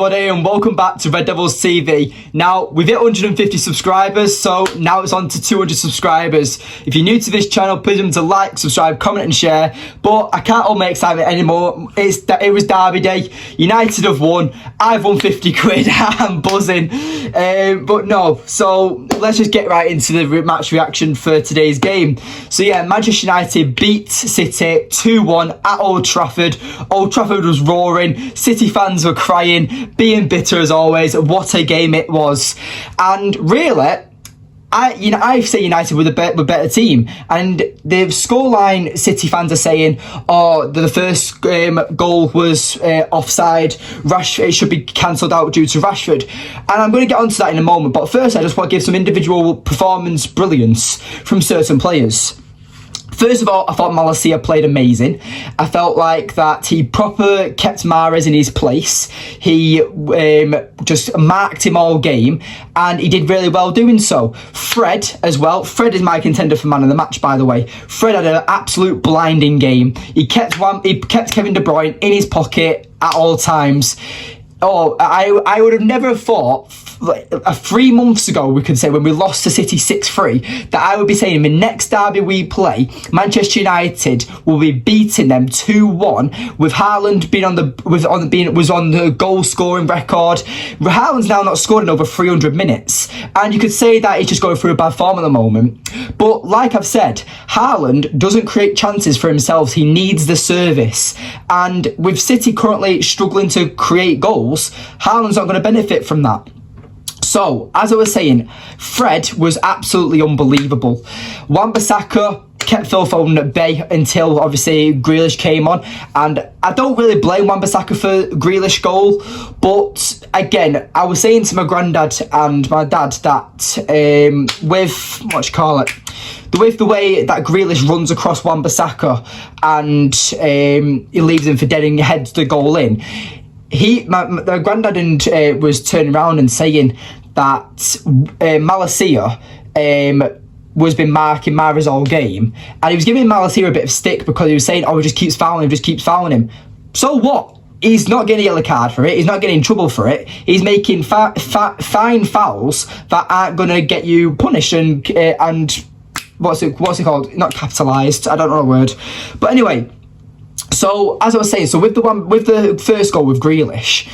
everybody, and welcome back to Red Devils TV. Now, we've hit 150 subscribers, so now it's on to 200 subscribers. If you're new to this channel, please remember to like, subscribe, comment and share. But I can't hold my excitement anymore. It was Derby Day. United have won. I've won 50 quid. I'm buzzing. But no, so let's just get right into the match reaction for today's game. So yeah, Manchester United beat City 2-1 at Old Trafford. Old Trafford was roaring. City fans were crying, being bitter as always. What a game it was. And really, I say United were the better team, and the scoreline City fans are saying, oh, the first goal was offside, Rashford, it should be cancelled out due to Rashford, and I'm going to get onto that in a moment, but first I just want to give some individual performance brilliance from certain players. First of all, I thought Malacia played amazing. I felt like that he proper kept Mahrez in his place. He just marked him all game, and he did really well doing so. Fred as well. Fred is my contender for man of the match, by the way. Fred had an absolute blinding game. He kept Kevin De Bruyne in his pocket at all times. Oh, I would have never thought, like, 3 months ago, we could say, when we lost to City 6-3, that I would be saying in the next derby we play, Manchester United will be beating them 2-1 with Haaland being on the goal scoring record. Haaland's now not scored in over 300 minutes, and you could say that he's just going through a bad form at the moment. But like I've said, Haaland doesn't create chances for himself. He needs the service, and with City currently struggling to create goals, Haaland's not going to benefit from that. So, as I was saying, Fred was absolutely unbelievable. Wan-Bissaka kept Phil Foden at bay until, obviously, Grealish came on. And I don't really blame Wan-Bissaka for Grealish goal. But, again, I was saying to my granddad and my dad that with the way that Grealish runs across Wan-Bissaka and he leaves him for dead and heads the goal in, my granddad was turning around and saying that Malacia was been marking Mahrez all game, and he was giving Malacia a bit of stick because he was saying, oh, he just keeps fouling him. So what? He's not getting a yellow card for it. He's not getting in trouble for it. He's making fine fouls that aren't going to get you punished and what's it called? Not capitalised. I don't know the word. But anyway. So, as I was saying, with the first goal with Grealish,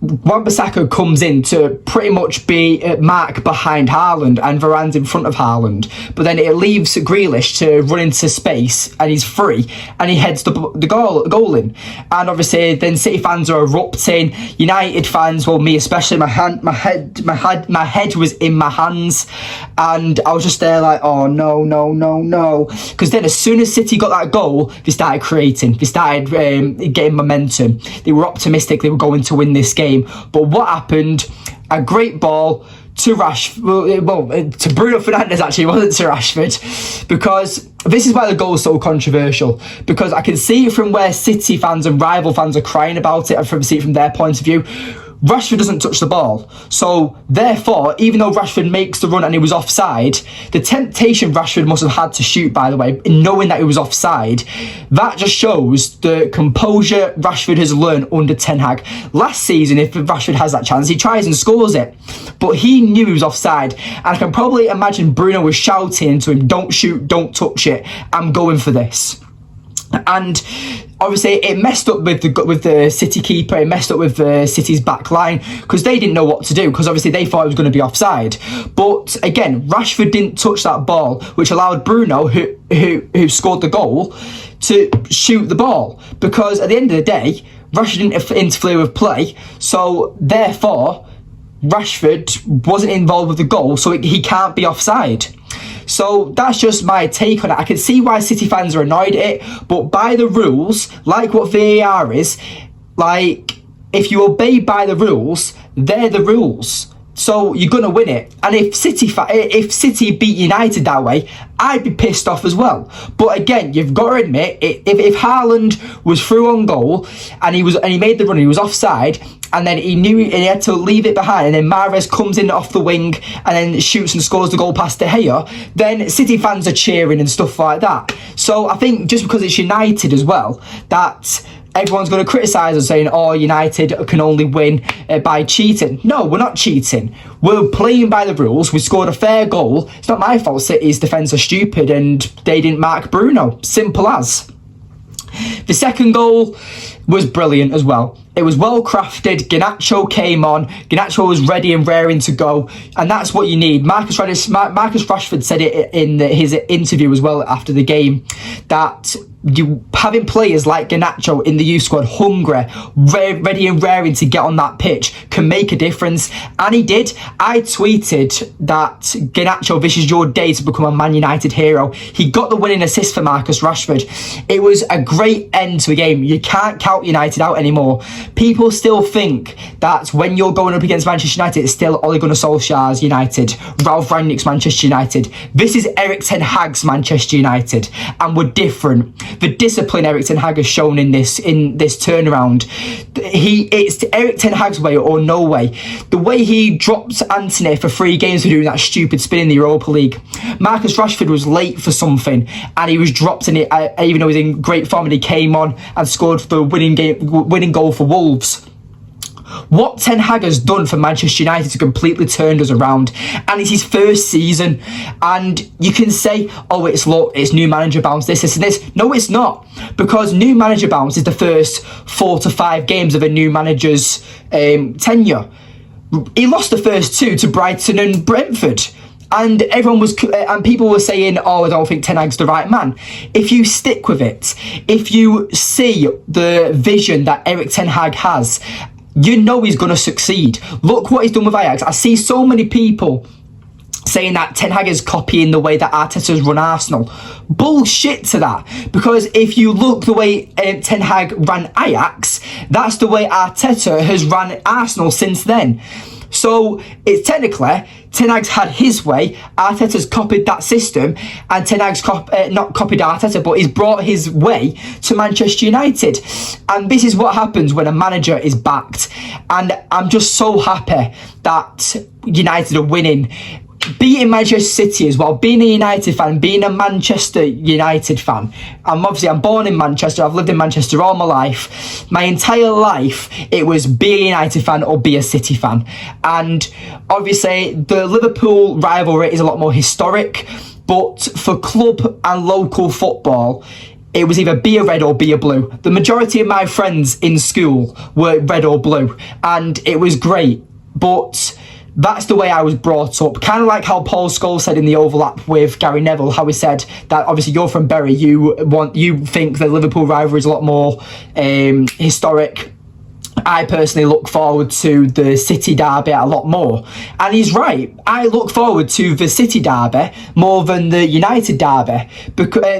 Wan-Bissaka comes in to pretty much be mark behind Haaland, and Varane's in front of Haaland. But then it leaves Grealish to run into space, and he's free, and he heads the goal in. And obviously, then City fans are erupting. United fans, well, me especially, my head was in my hands, and I was just there like, oh no. Because then, as soon as City got that goal, they started creating. They started getting momentum. They were optimistic they were going to win this game. But what happened? A great ball to Rashford, to Bruno Fernandes, actually, it wasn't to Rashford, because this is why the goal is so controversial, because I can see it from where City fans and rival fans are crying about it, and see it from their point of view. Rashford doesn't touch the ball. So, therefore, even though Rashford makes the run and he was offside, the temptation Rashford must have had to shoot, by the way, in knowing that he was offside, that just shows the composure Rashford has learned under Ten Hag. Last season, if Rashford has that chance, he tries and scores it. But he knew he was offside. And I can probably imagine Bruno was shouting to him, don't shoot, don't touch it, I'm going for this. And obviously it messed up with the City keeper, it messed up with City's back line, because they didn't know what to do, because obviously they thought it was going to be offside. But again, Rashford didn't touch that ball, which allowed Bruno, who scored the goal, to shoot the ball, because at the end of the day, Rashford didn't interfere with play, so therefore Rashford wasn't involved with the goal, so he can't be offside. So that's just my take on it. I can see why City fans are annoyed at it, but by the rules, like what VAR is, like, if you obey by the rules, they're the rules. So you're going to win it. And if City beat United that way, I'd be pissed off as well. But again, you've got to admit, if Haaland was through on goal and he made the run, he was offside, and then he knew he had to leave it behind, and then Mahrez comes in off the wing and then shoots and scores the goal past De Gea, then City fans are cheering and stuff like that. So I think just because it's United as well, that everyone's going to criticise us saying, oh, United can only win by cheating. No, we're not cheating. We're playing by the rules. We scored a fair goal. It's not my fault City's defence are stupid and they didn't mark Bruno. Simple as. The second goal was brilliant as well. It was well crafted. Garnacho came on. Garnacho was ready and raring to go, and that's what you need. Marcus Rashford said it in his interview as well after the game, that you having players like Garnacho in the youth squad, hungry, ready and raring to get on that pitch, can make a difference, and he did. I tweeted that Garnacho, this is your day to become a Man United hero. He got the winning assist for Marcus Rashford. It was a great end to a game. You can't count United out anymore. People still think that when you're going up against Manchester United, it's still Ole Gunnar Solskjaer's United, Ralph Rangnick's Manchester United. This is Erik ten Hag's Manchester United, and we're different. The discipline Erik ten Hag has shown in this turnaround, it's Erik ten Hag's way or no way. The way he dropped Antony for 3 games for doing that stupid spin in the Europa League. Marcus Rashford was late for something and he was dropped in it, even though he was in great form, and he came on and scored the winning goal for Wolves. What Ten Hag has done for Manchester United to completely turned us around, and it's his first season, and you can say, oh, it's new manager bounce, this and this. No, it's not, because new manager bounce is the first 4 to 5 games of a new manager's tenure. He lost the first 2 to Brighton and Brentford. And people were saying, oh, I don't think Ten Hag's the right man. If you stick with it, if you see the vision that Erik ten Hag has, you know he's going to succeed. Look what he's done with Ajax. I see so many people saying that Ten Hag is copying the way that Arteta's run Arsenal. Bullshit to that. Because if you look the way Ten Hag ran Ajax, that's the way Arteta has run Arsenal since then. So it's technically Ten Hag's had his way, Arteta's copied that system, and Ten Hag's not copied Arteta, but he's brought his way to Manchester United. And this is what happens when a manager is backed. And I'm just so happy that United are winning. Beating Manchester City as well, being a United fan, being a Manchester United fan. I'm born in Manchester, I've lived in Manchester all my life. My entire life, it was be a United fan or be a City fan. And obviously, the Liverpool rivalry is a lot more historic, but for club and local football, it was either be a red or be a blue. The majority of my friends in school were red or blue, and it was great, but that's the way I was brought up. Kind of like how Paul Scholes said in the overlap with Gary Neville, how he said that obviously you're from Bury, you think the Liverpool rivalry is a lot more historic. I personally look forward to the City derby a lot more. And he's right. I look forward to the City derby more than the United derby,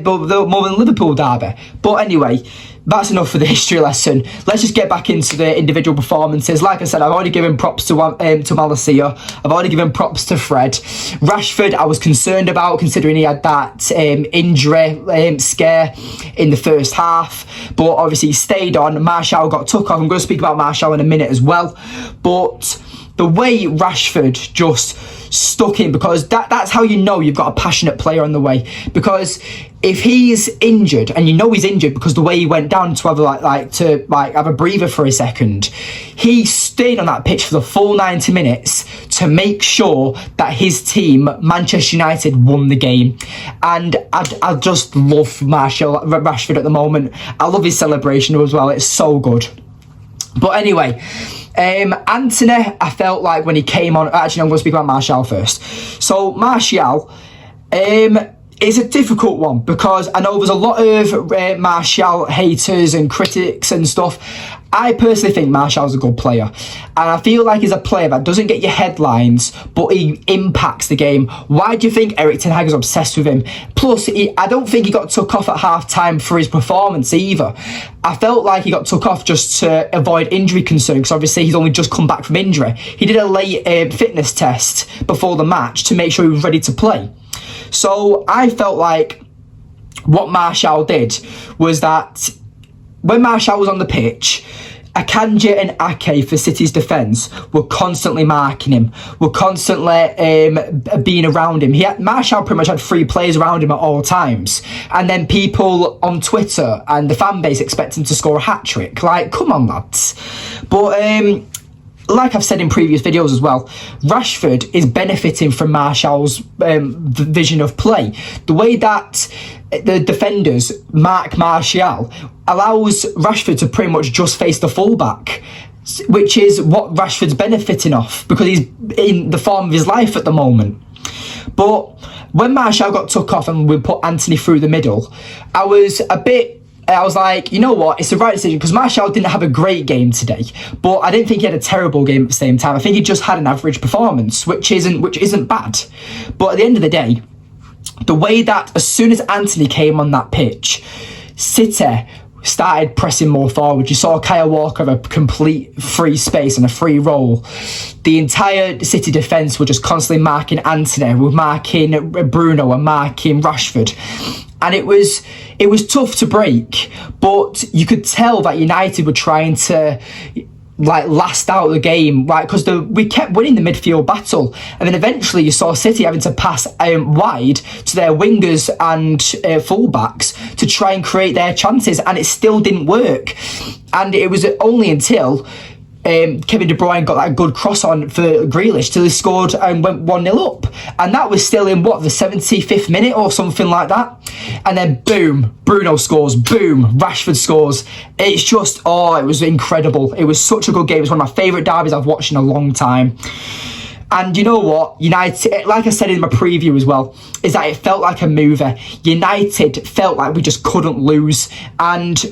more than Liverpool derby. But anyway, that's enough for the history lesson. Let's just get back into the individual performances. Like I said, I've already given props to Malacia. I've already given props to Fred. Rashford, I was concerned about, considering he had that injury scare in the first half. But obviously he stayed on. Martial got took off. I'm going to speak about Martial in a minute as well. But the way Rashford just stuck in, because that's how you know you've got a passionate player on the way. Because if he's injured, and you know he's injured because the way he went down to have a breather for a second, he stayed on that pitch for the full 90 minutes to make sure that his team, Manchester United, won the game. And I just love Rashford at the moment. I love his celebration as well. It's so good. But anyway, Antony, I felt like when he came on, actually I'm going to speak about Martial first. So Martial is a difficult one, because I know there's a lot of Martial haters and critics and stuff. I personally think Martial's a good player, and I feel like he's a player that doesn't get your headlines, but he impacts the game. Why do you think Erik ten Hag is obsessed with him? Plus, I don't think he got took off at half-time for his performance either. I felt like he got took off just to avoid injury concern, because obviously he's only just come back from injury. He did a late fitness test before the match to make sure he was ready to play. So I felt like what Martial did was that when Martial was on the pitch, Akanji and Ake for City's defence were constantly marking him, were constantly being around him. Martial pretty much had 3 players around him at all times. And then people on Twitter and the fan base expect him to score a hat-trick. Like, come on, lads. But like I've said in previous videos as well, Rashford is benefiting from Martial's vision of play. The way that the defenders mark Martial allows Rashford to pretty much just face the fullback, which is what Rashford's benefiting off because he's in the form of his life at the moment. But when Martial got took off and we put Anthony through the middle, I was like, you know what, it's the right decision because Martial didn't have a great game today, but I didn't think he had a terrible game at the same time. I think he just had an average performance, which isn't bad. But at the end of the day, the way that as soon as Anthony came on that pitch, City started pressing more forward. You saw Kyle Walker have a complete free space and a free roll. The entire City defence were just constantly marking Anthony, were marking Bruno and marking Rashford. And it was tough to break, but you could tell that United were trying to last out the game, right? Because we kept winning the midfield battle, and then eventually you saw City having to pass wide to their wingers and fullbacks to try and create their chances, and it still didn't work. And it was only until Kevin De Bruyne got that good cross on for Grealish till he scored and went 1-0 up, and that was still in the 75th minute or something like that. And then boom, Bruno scores, boom, Rashford scores. It's just, it was incredible. It was such a good game. It was one of my favourite derbies I've watched in a long time. And you know what, United, like I said in my preview as well, is that it felt like a mover. United felt like we just couldn't lose. And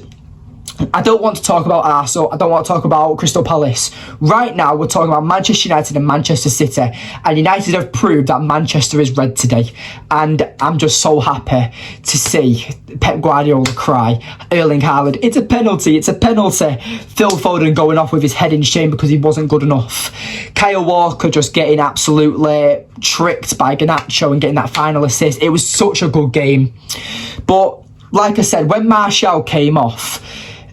I don't want to talk about Arsenal. I don't want to talk about Crystal Palace. Right now, we're talking about Manchester United and Manchester City. And United have proved that Manchester is red today. And I'm just so happy to see Pep Guardiola cry. Erling Haaland, it's a penalty. It's a penalty. Phil Foden going off with his head in shame because he wasn't good enough. Kyle Walker just getting absolutely tricked by Garnacho and getting that final assist. It was such a good game. But like I said, when Martial came off,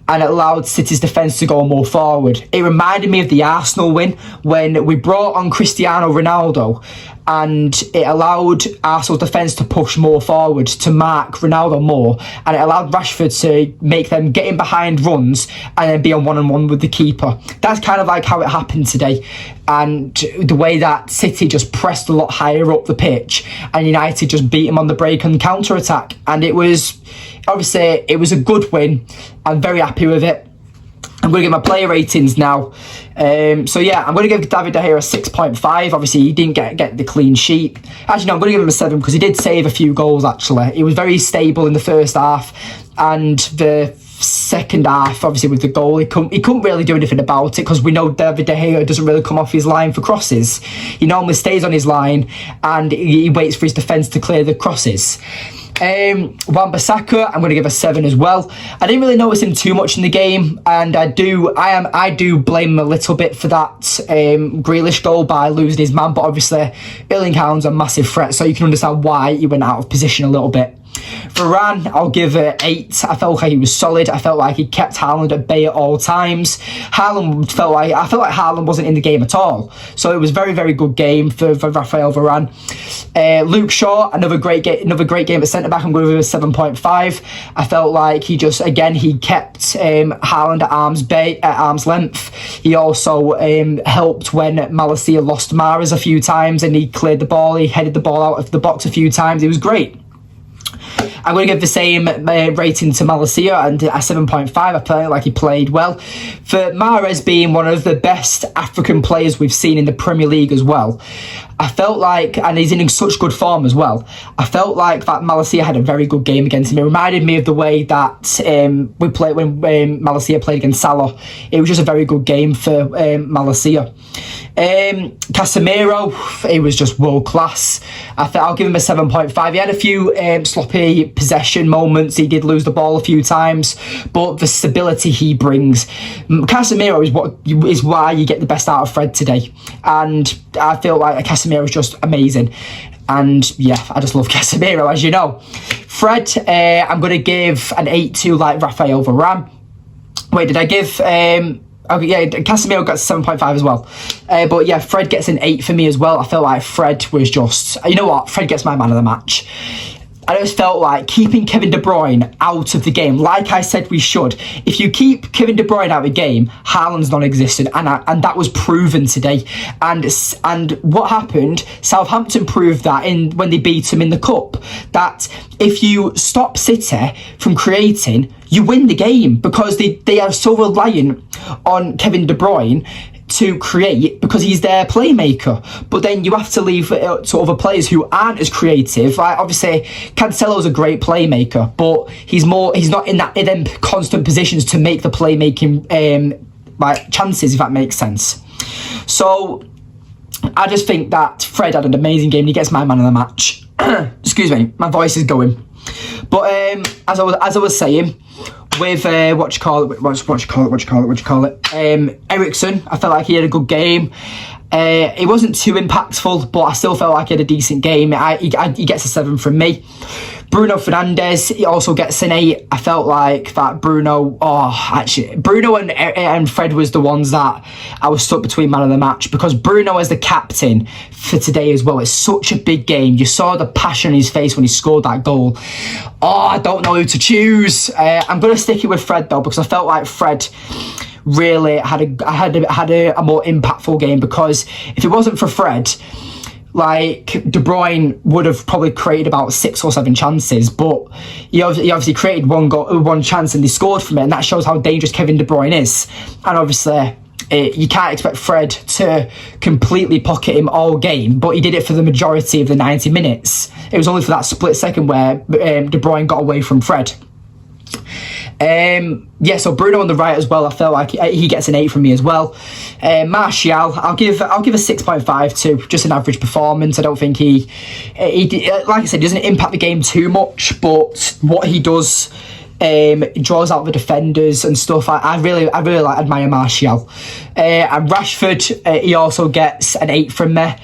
and it allowed City's defence to go more forward. It reminded me of the Arsenal win when we brought on Cristiano Ronaldo and it allowed Arsenal's defence to push more forward, to mark Ronaldo more, and it allowed Rashford to make them get in behind runs and then be on one-on-one with the keeper. That's kind of like how it happened today, and the way that City just pressed a lot higher up the pitch and United just beat them on the break and counter-attack, and it was a good win. I'm very happy with it. I'm going to give my player ratings now. I'm going to give David De Gea a 6.5. Obviously, he didn't get the clean sheet. Actually, no, I'm going to give him a 7 because he did save a few goals, actually. He was very stable in the first half, and the second half, obviously, with the goal, he couldn't really do anything about it because we know David De Gea doesn't really come off his line for crosses. He normally stays on his line and he waits for his defence to clear the crosses. Wan-Bissaka, I'm going to give a 7 as well. I didn't really notice him too much in the game, and I do blame him a little bit for that Grealish goal by losing his man, but obviously Erling Haaland's a massive threat, so you can understand why he went out of position a little bit. Varane, I'll give it 8. I felt like he was solid. I felt like he kept Haaland at bay at all times. I felt like Haaland wasn't in the game at all. So it was a very, very good game for Raphael Varane. Luke Shaw, another great game at centre back. I'm going to give it a 7.5. I felt like he kept Haaland at arm's length. He also helped when Malacia lost Mahrez a few times, and he cleared the ball. He headed the ball out of the box a few times. It was great. I'm going to give the same rating to Malacia and a 7.5. I felt like he played well. For Mahrez being one of the best African players we've seen in the Premier League as well, I felt like, and he's in such good form as well, I felt like that Malacia had a very good game against him. It reminded me of the way that we played when Malacia played against Salah. It was just a very good game for Malacia. Casemiro, it was just world class. I'll give him a 7.5. He had a few sloppy possession moments. He did lose the ball a few times, but the stability he brings, Casemiro is why you get the best out of Fred today. And I feel like Casemiro is just amazing. And yeah, I just love Casemiro, as you know. Fred, I'm going to give an 8 to like Raphael Varane. Wait, did I give Okay, yeah, Casemiro got 7.5 as well. But yeah, Fred gets an 8 for me as well. I felt like Fred was just... You know what? Fred gets my man of the match. I just felt like keeping Kevin De Bruyne out of the game, like I said we should. If you keep Kevin De Bruyne out of the game, Haaland's non-existent, and that was proven today. And what happened? Southampton proved that when they beat him in the cup, that if you stop City from creating, you win the game, because they are so reliant on Kevin De Bruyne to create, because he's their playmaker. But then you have to leave it to other players who aren't as creative. Like, obviously Cancelo's a great playmaker, but he's not in them constant positions to make the playmaking like chances, if that makes sense. So I just think that Fred had an amazing game. He gets my man of the match. Excuse me, my voice is going. But as I was saying, with Eriksen, I felt like he had a good game. It wasn't too impactful, but I still felt like he had a decent game. He gets a 7 from me. Bruno Fernandes, he also gets an 8. I felt like that Bruno and Fred was the ones that I was stuck between man of the match, because Bruno as the captain for today as well, it's such a big game. You saw the passion in his face when he scored that goal. I don't know who to choose. I'm going to stick it with Fred though, because I felt like Fred really had a more impactful game, because if it wasn't for Fred, like, De Bruyne would have probably created about 6 or 7 chances, but he obviously created one chance and they scored from it, and that shows how dangerous Kevin De Bruyne is. And obviously you can't expect Fred to completely pocket him all game, but he did it for the majority of the 90 minutes. It was only for that split second where De Bruyne got away from Fred. So Bruno on the right as well, I felt like he gets an 8 from me as well. Martial, I'll give a 6.5 to, just an average performance. I don't think he like I said, he doesn't impact the game too much, but what he does, draws out the defenders and stuff. I really admire Martial. And Rashford, he also gets an 8 from me.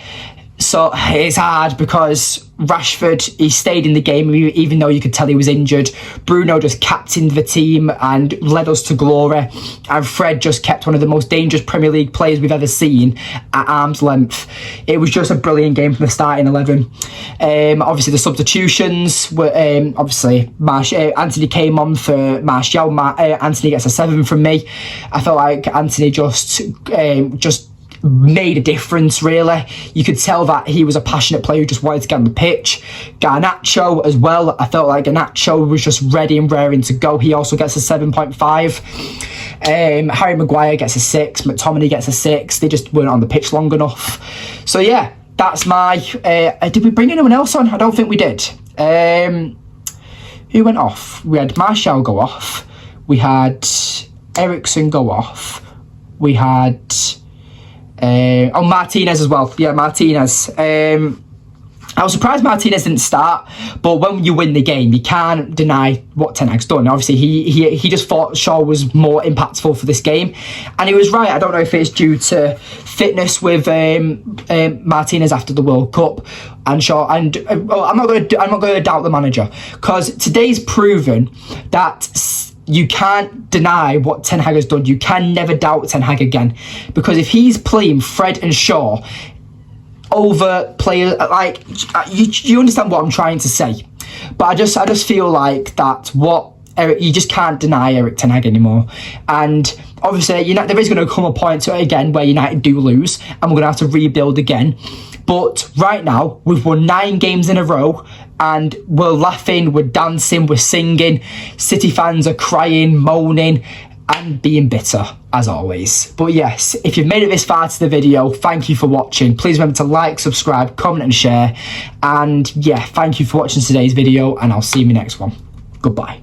So it's hard, because Rashford, he stayed in the game even though you could tell he was injured. Bruno just captained the team and led us to glory. And Fred just kept one of the most dangerous Premier League players we've ever seen at arm's length. It was just a brilliant game from the starting 11. Obviously the substitutions were, Anthony came on for Martial. Anthony gets a 7 from me. I felt like Anthony just made a difference, really. You could tell that he was a passionate player who just wanted to get on the pitch. Garnacho as well, I felt like Garnacho was just ready and raring to go. He also gets a 7.5. Harry Maguire gets a 6. McTominay gets a 6. They just weren't on the pitch long enough. So yeah, that's my... did we bring anyone else on? I don't think we did. Who went off? We had Martial go off. We had Eriksen go off. We had... Martinez as well. Yeah, Martinez. I was surprised Martinez didn't start, but when you win the game, you can't deny what Ten Hag's done. Obviously, he just thought Shaw was more impactful for this game, and he was right. I don't know if it's due to fitness with Martinez after the World Cup and Shaw. And I'm not going to doubt the manager, because today's proven that you can't deny what Ten Hag has done. You can never doubt Ten Hag again, because if he's playing Fred and Shaw over players, like, you understand what I'm trying to say. But I just feel like that you just can't deny Erik Ten Hag anymore. And obviously, there is going to come a point to it again where United do lose, and we're going to have to rebuild again. But right now, we've won 9 games in a row, and we're laughing, we're dancing, we're singing. City fans are crying, moaning, and being bitter, as always. But yes, if you've made it this far to the video, thank you for watching. Please remember to like, subscribe, comment, and share. And yeah, thank you for watching today's video, and I'll see you in the next one. Goodbye.